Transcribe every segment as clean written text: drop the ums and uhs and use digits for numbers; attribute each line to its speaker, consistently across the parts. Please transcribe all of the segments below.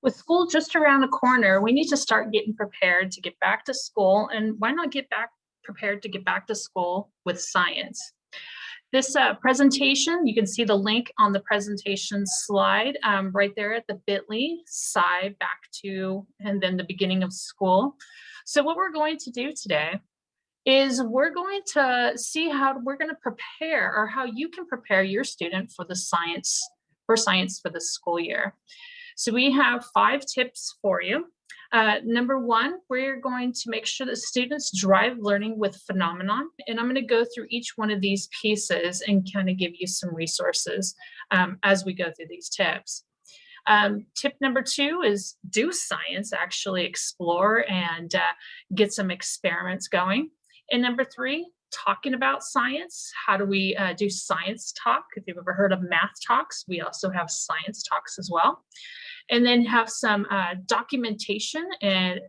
Speaker 1: With school just around the corner, we need to start getting prepared to get back to school. And why not get back prepared to get back to school with science? This presentation, you can see the link on the presentation slide right there at the bit.ly side back to, and then the beginning of school. So what we're going to do today is we're going to see how we're going to prepare, or how you can prepare your student for the science for the school year. So we have 5 tips for you. Number 1, we're going to make sure that students drive learning with phenomenon. And I'm going to go through each one of these pieces and kind of give you some resources as we go through these tips. Tip number 2 is do science, actually explore and get some experiments going. And number 3, talking about science. How do we do science talk? If you've ever heard of math talks, we also have science talks as well. And then have some documentation and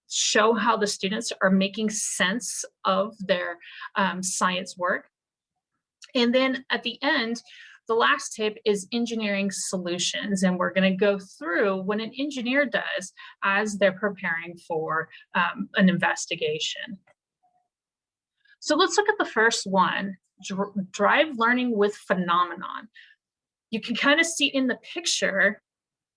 Speaker 1: show how the students are making sense of their science work. And then at the end, the last tip is engineering solutions. And we're going to go through what an engineer does as they're preparing for an investigation. So let's look at the first one, drive learning with phenomenon. You can kind of see in the picture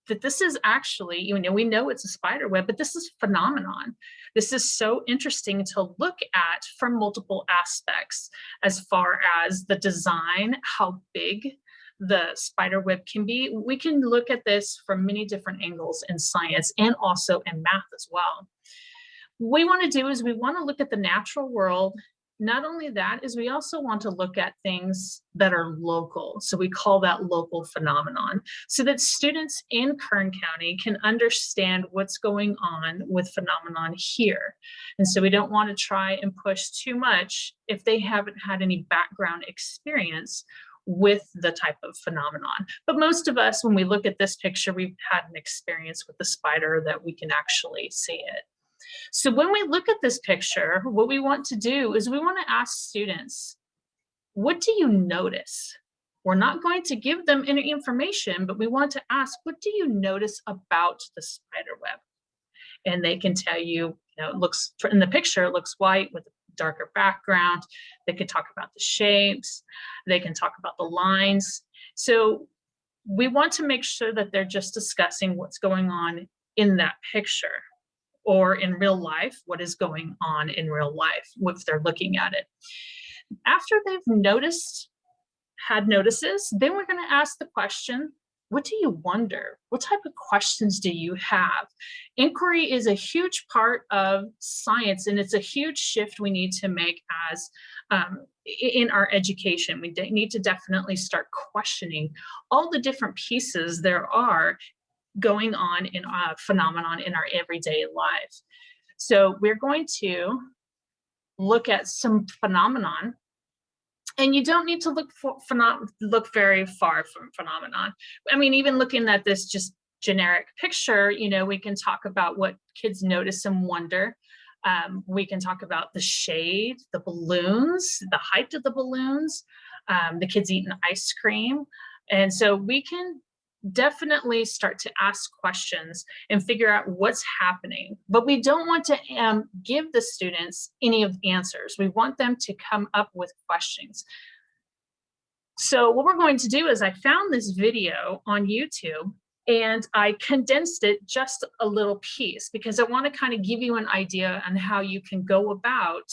Speaker 1: that this is actually, we know it's a spider web, but this is phenomenon. This is so interesting to look at from multiple aspects, as far as the design, how big the spider web can be. We can look at this from many different angles in science and also in math as well. What we want to do is we want to look at the natural world. Not only that, is we also want to look at things that are local. So we call that local phenomenon, so that students in Kern County can understand what's going on with phenomenon here. And so we don't want to try and push too much if they haven't had any background experience with the type of phenomenon. But most of us, when we look at this picture, we've had an experience with the spider that we can actually see it. So when we look at this picture, what we want to do is we want to ask students, what do you notice? We're not going to give them any information, but we want to ask, what do you notice about the spider web? And they can tell you, it looks, in the picture, it looks white with a darker background. They can talk about the shapes. They can talk about the lines. So we want to make sure that they're just discussing what's going on in that picture, or in real life, what is going on in real life if they're looking at it. After they've had notices, then we're going to ask the question, what do you wonder? What type of questions do you have? Inquiry is a huge part of science, and it's a huge shift we need to make as in our education. We need to definitely start questioning all the different pieces there are going on in a phenomenon in our everyday life. So we're going to look at some phenomenon, and you don't need to look very far from phenomenon. I mean, even looking at this just generic picture, we can talk about what kids notice and wonder. We can talk about the shade, the balloons, the height of the balloons, the kids eating ice cream. And so we can definitely start to ask questions and figure out what's happening. But we don't want to give the students any of the answers. We want them to come up with questions. So what we're going to do is I found this video on YouTube, and I condensed it just a little piece because I want to kind of give you an idea on how you can go about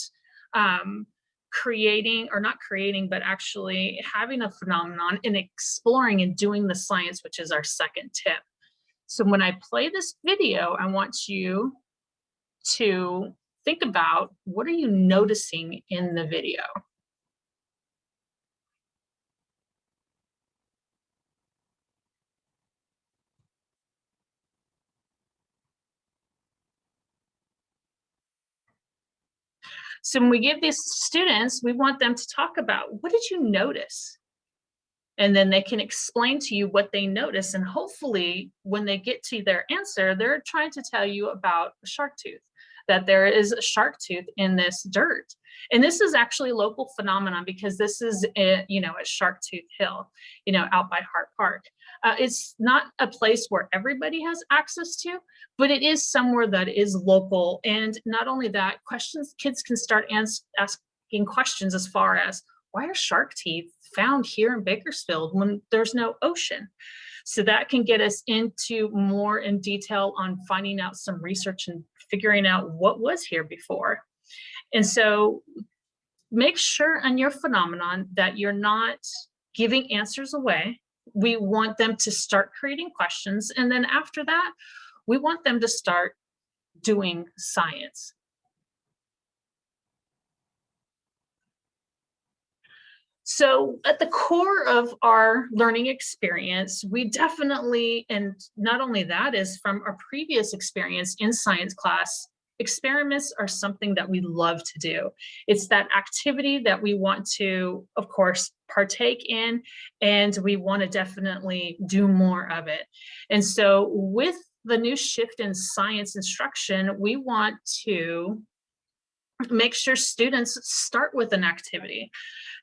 Speaker 1: creating, or not creating, but actually having a phenomenon and exploring and doing the science, which is our second tip. So when I play this video, I want you to think about, what are you noticing in the video? So when we give these students, we want them to talk about, what did you notice? And then they can explain to you what they notice. And hopefully when they get to their answer, they're trying to tell you about a shark tooth. that there is a shark tooth in this dirt. And this is actually a local phenomenon because this is, at Shark Tooth Hill, out by Hart Park. It's not a place where everybody has access to, but it is somewhere that is local. And not only that, kids can start asking questions as far as, why are shark teeth found here in Bakersfield when there's no ocean? So that can get us into more in detail on finding out some research and figuring out what was here before. And so make sure on your phenomenon that you're not giving answers away. We want them to start creating questions. And then after that, we want them to start doing science. So at the core of our learning experience, we definitely, and not only that, is from our previous experience in science class, experiments are something that we love to do. It's that activity that we want to, of course, partake in, and we want to definitely do more of it. And so with the new shift in science instruction, we want to make sure students start with an activity.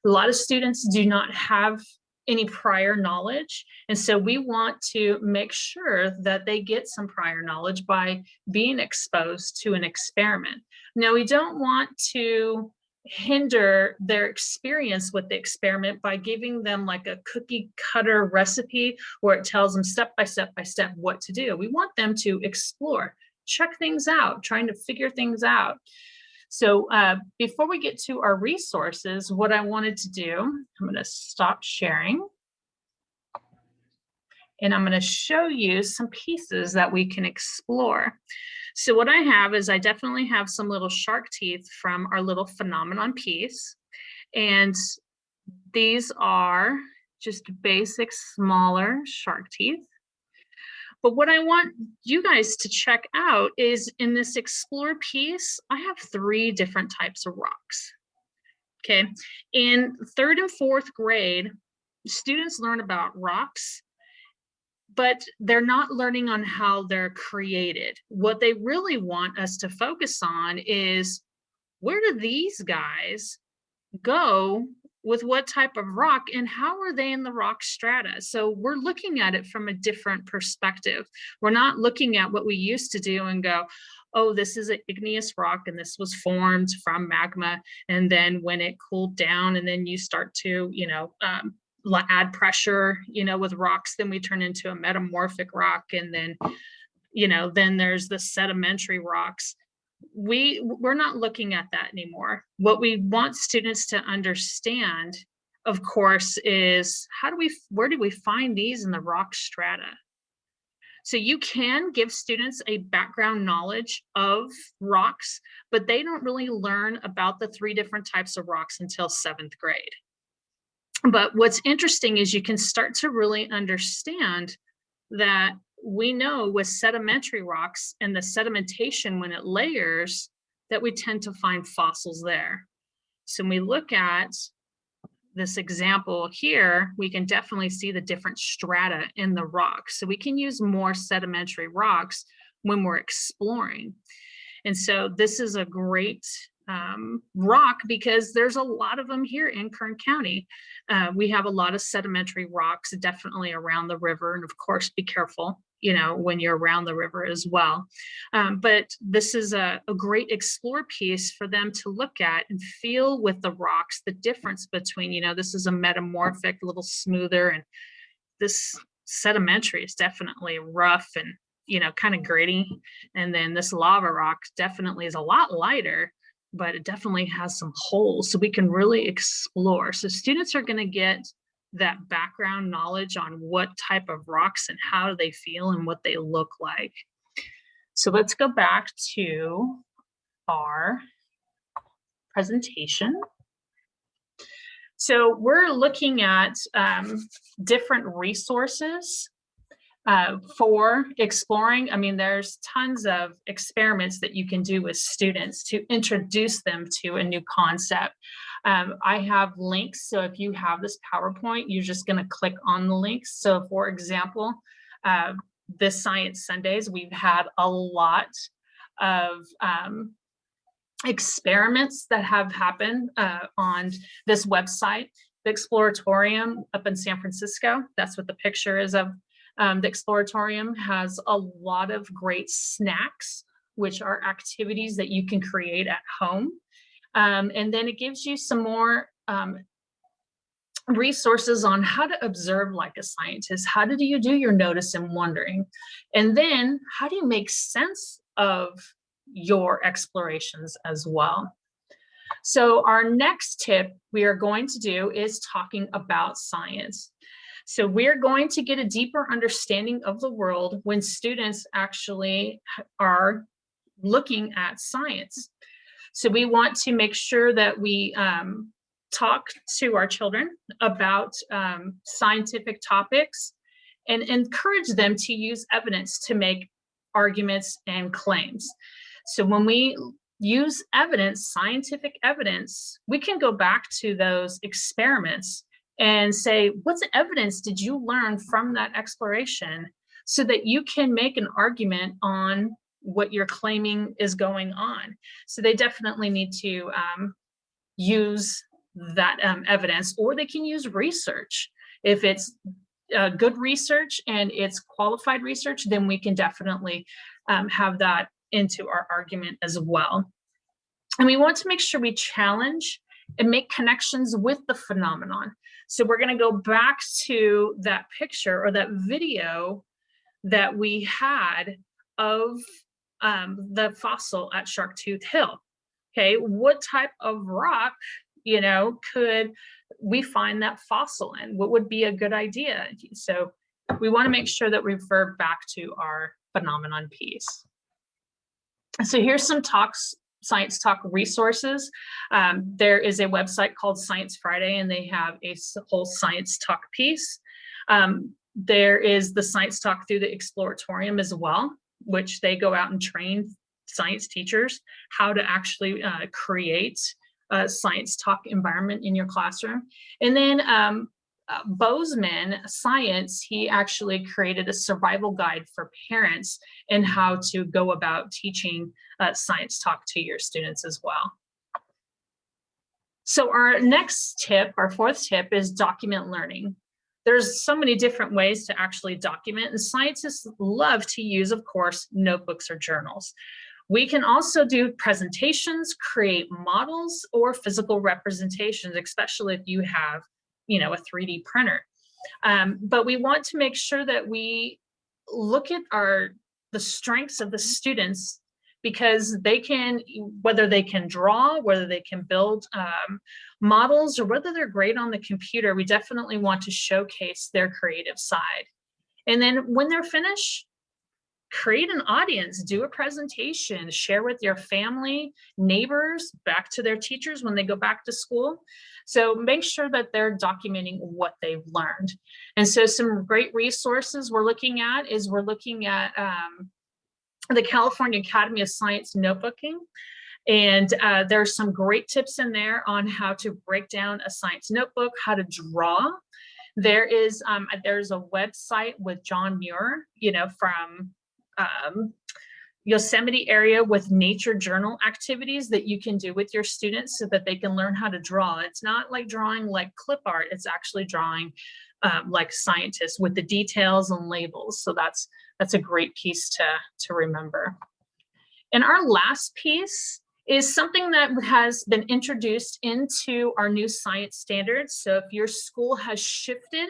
Speaker 1: A lot of students do not have any prior knowledge. And so we want to make sure that they get some prior knowledge by being exposed to an experiment. Now, we don't want to hinder their experience with the experiment by giving them like a cookie cutter recipe where it tells them step by step what to do. We want them to explore, check things out, trying to figure things out. So before we get to our resources, what I wanted to do, I'm going to stop sharing. And I'm going to show you some pieces that we can explore. So what I have is I definitely have some little shark teeth from our little phenomenon piece. And these are just basic, smaller shark teeth. But what I want you guys to check out is in this explore piece, I have 3 different types of rocks. Okay, in 3rd and 4th grade, students learn about rocks, but they're not learning on how they're created. What they really want us to focus on is, where do these guys go with what type of rock, and how are they in the rock strata? So we're looking at it from a different perspective. We're not looking at what we used to do and go, oh, this is an igneous rock and this was formed from magma. And then when it cooled down and then you start to, add pressure, with rocks, then we turn into a metamorphic rock. And then, then there's the sedimentary rocks. We're not looking at that anymore. What we want students to understand, of course, is where do we find these in the rock strata? So you can give students a background knowledge of rocks, but they don't really learn about the 3 different types of rocks until 7th grade. But what's interesting is you can start to really understand that we know with sedimentary rocks and the sedimentation when it layers that we tend to find fossils there. So when we look at this example here, we can definitely see the different strata in the rock. So we can use more sedimentary rocks when we're exploring. And so this is a great rock because there's a lot of them here in Kern County. We have a lot of sedimentary rocks definitely around the river, and of course be careful when you're around the river as well. But this is a great explore piece for them to look at and feel with the rocks, the difference between, this is a metamorphic, a little smoother, and this sedimentary is definitely rough and, kind of gritty. And then this lava rock definitely is a lot lighter, but it definitely has some holes, so we can really explore. So students are going to get that background knowledge on what type of rocks and how they feel and what they look like. So let's go back to our presentation. So we're looking at different resources for exploring. I mean, there's tons of experiments that you can do with students to introduce them to a new concept. I have links. So if you have this PowerPoint, you're just going to click on the links. So for example, this Science Sundays, we've had a lot of experiments that have happened on this website, the Exploratorium up in San Francisco. That's what the picture is of. The Exploratorium has a lot of great snacks, which are activities that you can create at home. And then it gives you some more resources on how to observe like a scientist. How do you do your notice and wondering? And then how do you make sense of your explorations as well? So our next tip we are going to do is talking about science. So we're going to get a deeper understanding of the world when students actually are looking at science. So we want to make sure that we talk to our children about scientific topics and encourage them to use evidence to make arguments and claims. So when we use evidence, scientific evidence, we can go back to those experiments and say, what evidence did you learn from that exploration, so that you can make an argument on what you're claiming is going on. So they definitely need to use that evidence, or they can use research. If it's good research and it's qualified research, then we can definitely have that into our argument as well. And we want to make sure we challenge and make connections with the phenomenon. So we're going to go back to that picture or that video that we had of the fossil at Sharktooth Hill. Okay, what type of rock, could we find that fossil in? What would be a good idea? So we want to make sure that we refer back to our phenomenon piece. So here's some Science Talk resources. There is a website called Science Friday, and they have a whole Science Talk piece. There is the Science Talk through the Exploratorium as well, which they go out and train science teachers how to actually create a Science Talk environment in your classroom. And then Bozeman Science, he actually created a survival guide for parents and how to go about teaching Science Talk to your students as well. So our next tip, our fourth tip, is document learning. There's so many different ways to actually document, and scientists love to use, of course, notebooks or journals. We can also do presentations, create models, or physical representations, especially if you have, a 3D printer. But we want to make sure that we look at the strengths of the students, because they can, whether they can draw, whether they can build models, or whether they're great on the computer, we definitely want to showcase their creative side. And then when they're finished, create an audience, do a presentation, share with your family, neighbors, back to their teachers when they go back to school. So make sure that they're documenting what they've learned. And so some great resources we're looking at the California Academy of Science notebooking. And there's some great tips in there on how to break down a science notebook, how to draw. There's a website with John Muir, from Yosemite area, with nature journal activities that you can do with your students so that they can learn how to draw. It's not like drawing like clip art, it's actually drawing like scientists with the details and labels. So that's a great piece to remember. And our last piece is something that has been introduced into our new science standards. So if your school has shifted,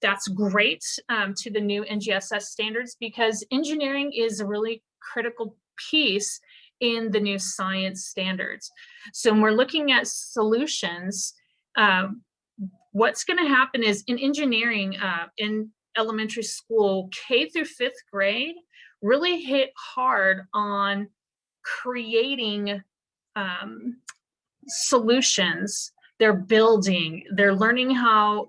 Speaker 1: that's great to the new NGSS standards, because engineering is a really critical piece in the new science standards. So when we're looking at solutions, what's going to happen is in engineering, in elementary school, K through 5th grade, really hit hard on creating solutions. They're building, they're learning how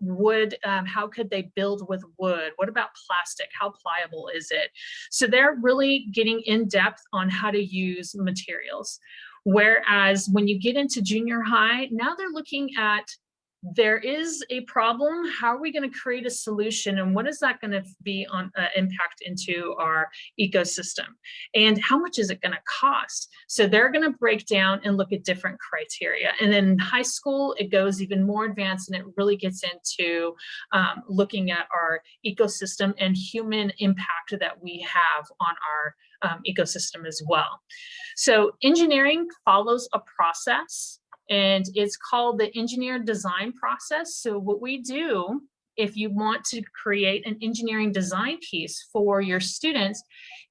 Speaker 1: could they build with wood? What about plastic? How pliable is it? So they're really getting in depth on how to use materials. Whereas when you get into junior high, now they're looking at there is a problem. How are we going to create a solution, and what is that going to be on impact into our ecosystem, and how much is it going to cost? So they're going to break down and look at different criteria. And then in high school, it goes even more advanced, and it really gets into looking at our ecosystem and human impact that we have on our ecosystem as well. So engineering follows a process, and it's called the engineer design process. So what we do, if you want to create an engineering design piece for your students,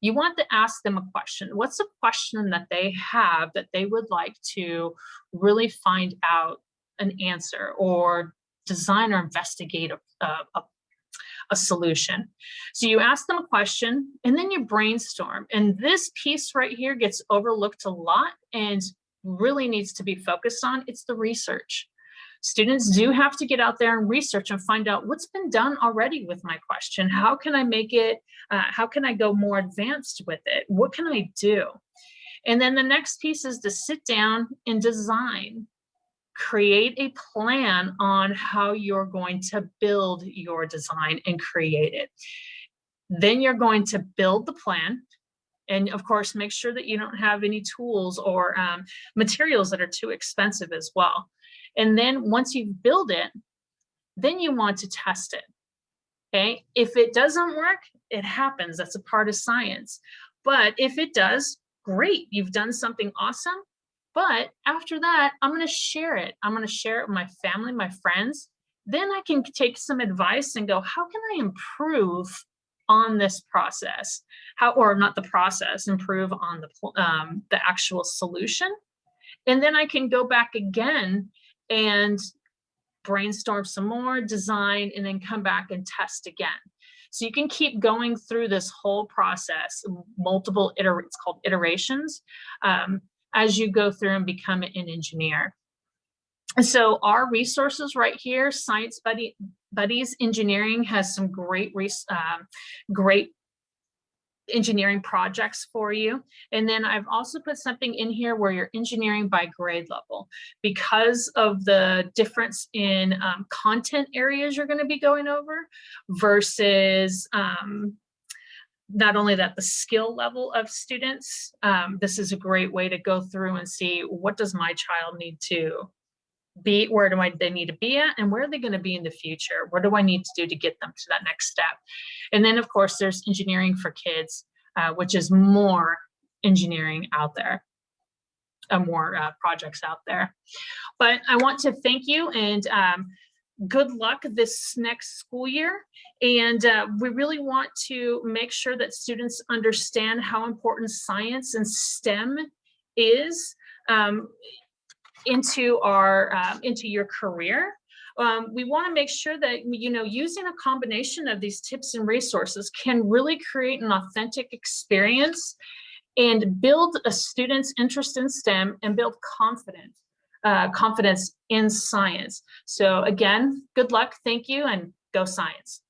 Speaker 1: you want to ask them a question. What's a question that they have that they would like to really find out an answer, or design or investigate a solution? So you ask them a question, and then you brainstorm. And this piece right here gets overlooked a lot and really needs to be focused on. It's the research. Students do have to get out there and research and find out what's been done already with my question. How can I make it, how can I go more advanced with it? What can I do? And then the next piece is to sit down and design. Create a plan on how you're going to build your design and create it. Then you're going to build the plan. And of course, make sure that you don't have any tools or materials that are too expensive as well. And then once you build it, then you want to test it. Okay, if it doesn't work, it happens. That's a part of science. But if it does, great, you've done something awesome. But after that, I'm going to share it. I'm going to share it with my family, my friends. Then I can take some advice and go, how can I improve on this process? How, or not the process, improve on the actual solution. And then I can go back again and brainstorm some more, design, and then come back and test again. So you can keep going through this whole process, multiple it's called iterations, as you go through and become an engineer. And so our resources right here, Science Buddies Engineering has some great engineering projects for you. And then I've also put something in here where you're engineering by grade level, because of the difference in content areas you're going to be going over versus not only that, the skill level of students. This is a great way to go through and see, what does my child need to be, where do they need to be at, and where are they going to be in the future? What do I need to do to get them to that next step? And then of course there's engineering for kids, which is more engineering out there, more projects out there. But I want to thank you, and good luck this next school year. And we really want to make sure that students understand how important science and STEM is into your career. We want to make sure that, you know, using a combination of these tips and resources can really create an authentic experience and build a student's interest in STEM and build confidence in science. So again, good luck, thank you, and go science.